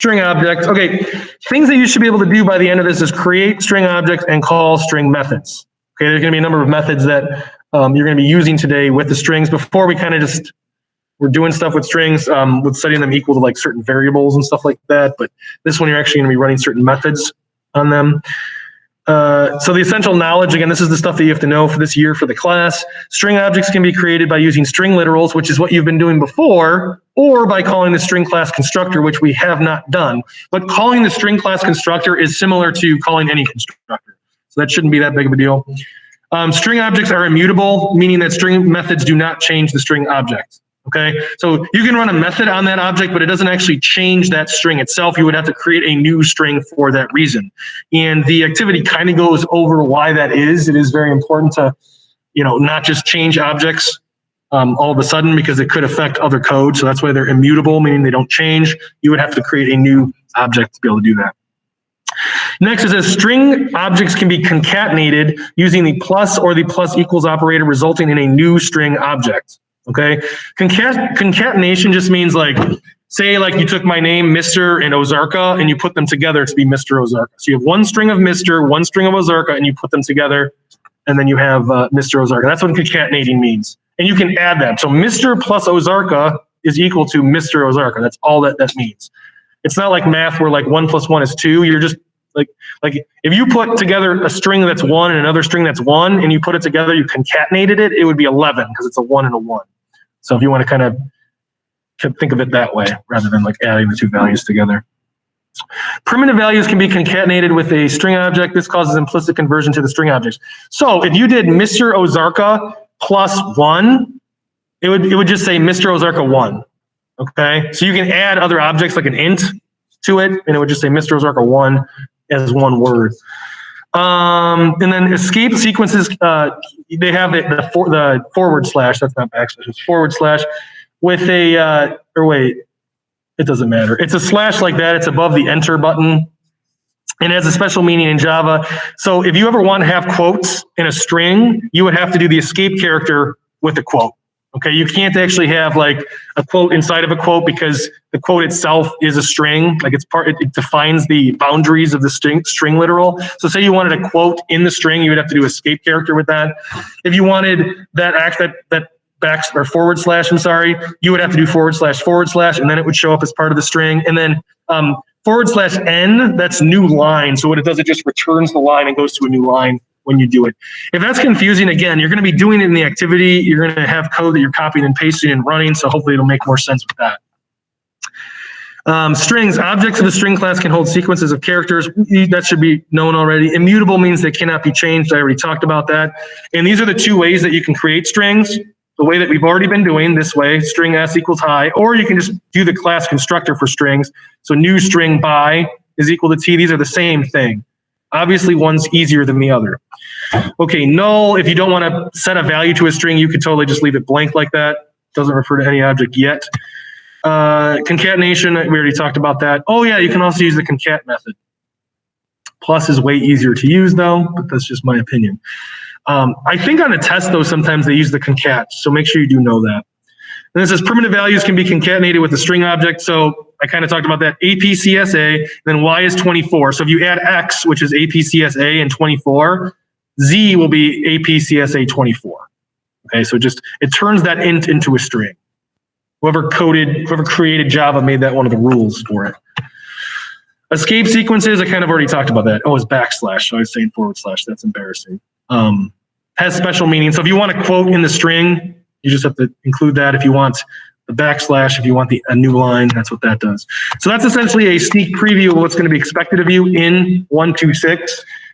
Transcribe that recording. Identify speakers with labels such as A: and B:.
A: String objects. Okay, things that you should be able to do by the end of this is create string objects and call string methods. Okay, there's going to be a number of methods that you're going to be using today with the strings. Before we kind of just we're doing stuff with strings, with setting them equal to like certain variables and stuff like that. But this one, you're actually going to be running certain methods on them. So the essential knowledge, again, this is the stuff that you have to know for this year for the class. String objects can be created by using string literals, which is what you've been doing before, or by calling the string class constructor, which we have not done. But calling the string class constructor is similar to calling any constructor. So that shouldn't be that big of a deal. String objects are immutable, meaning that string methods do not change the string object. Okay, so you can run a method on that object, but it doesn't actually change that string itself. You would have to create a new string for that reason. And the activity kind of goes over why that is. It is very important to, not just change objects all of a sudden, because it could affect other code. So that's why they're immutable, meaning they don't change. You would have to create a new object to be able to do that. Next, it says string objects can be concatenated using the plus or the plus equals operator, resulting in a new string object. Okay, concatenation just means say you took my name, Mr. and Ozarka, and you put them together to be Mr. Ozarka. So you have one string of Mr., one string of Ozarka, and you put them together, and then you have Mr. Ozarka. That's what concatenating means. And you can add that. So Mr. plus Ozarka is equal to Mr. Ozarka. That's all that means. It's not like math where 1 plus 1 is 2. You're just like if you put together a string that's 1 and another string that's 1, and you put it together, you concatenated it, it would be 11 because it's a 1 and a 1. So if you want to kind of think of it that way, rather than adding the two values together. Primitive values can be concatenated with a string object. This causes implicit conversion to the string objects. So if you did Mr. Ozarka plus 1, it would just say Mr. Ozarka 1. Okay, so you can add other objects like an int to it, and it would just say Mr. Ozarka 1 as one word. And then escape sequences, they have the forward slash, that's not backslash, it's forward slash with a, it doesn't matter. It's a slash like that, it's above the enter button, and it has a special meaning in Java. So if you ever want to have quotes in a string, you would have to do the escape character with a quote. Okay, you can't actually have a quote inside of a quote, because the quote itself is a string. It defines the boundaries of the string literal. So say you wanted a quote in the string, you would have to do escape character with that. If you wanted that forward slash, you would have to do forward slash, and then it would show up as part of the string. And then forward slash n, that's new line. So what it does, it just returns the line and goes to a new line when you do it. If that's confusing, again, you're going to be doing it in the activity. You're going to have code that you're copying and pasting and running, so hopefully it'll make more sense with that. Strings, objects of the string class can hold sequences of characters. That should be known already. Immutable means they cannot be changed. I already talked about that. And these are the two ways that you can create strings. The way that we've already been doing this way, string s equals hi, or you can just do the class constructor for strings. So new string by is equal to t. These are the same thing. Obviously, one's easier than the other. Okay, null, if you don't want to set a value to a string, you could totally just leave it blank like that. Doesn't refer to any object yet. Concatenation, we already talked about that. Oh yeah, you can also use the concat method. Plus is way easier to use though, but that's just my opinion. I think on a test though, sometimes they use the concat, so make sure you do know that. And this says primitive values can be concatenated with a string object. So I kind of talked about that. APCSA, then Y is 24. So if you add X, which is APCSA and 24, Z will be APCSA 24. Okay, so it turns that int into a string. Whoever created Java made that one of the rules for it. Escape sequences, I kind of already talked about that. Oh, it's backslash. So I was saying forward slash. That's embarrassing. Has special meaning. So if you want a quote in the string, you just have to include that. If you want the backslash, if you want a new line, that's what that does. So that's essentially a sneak preview of what's going to be expected of you in 126.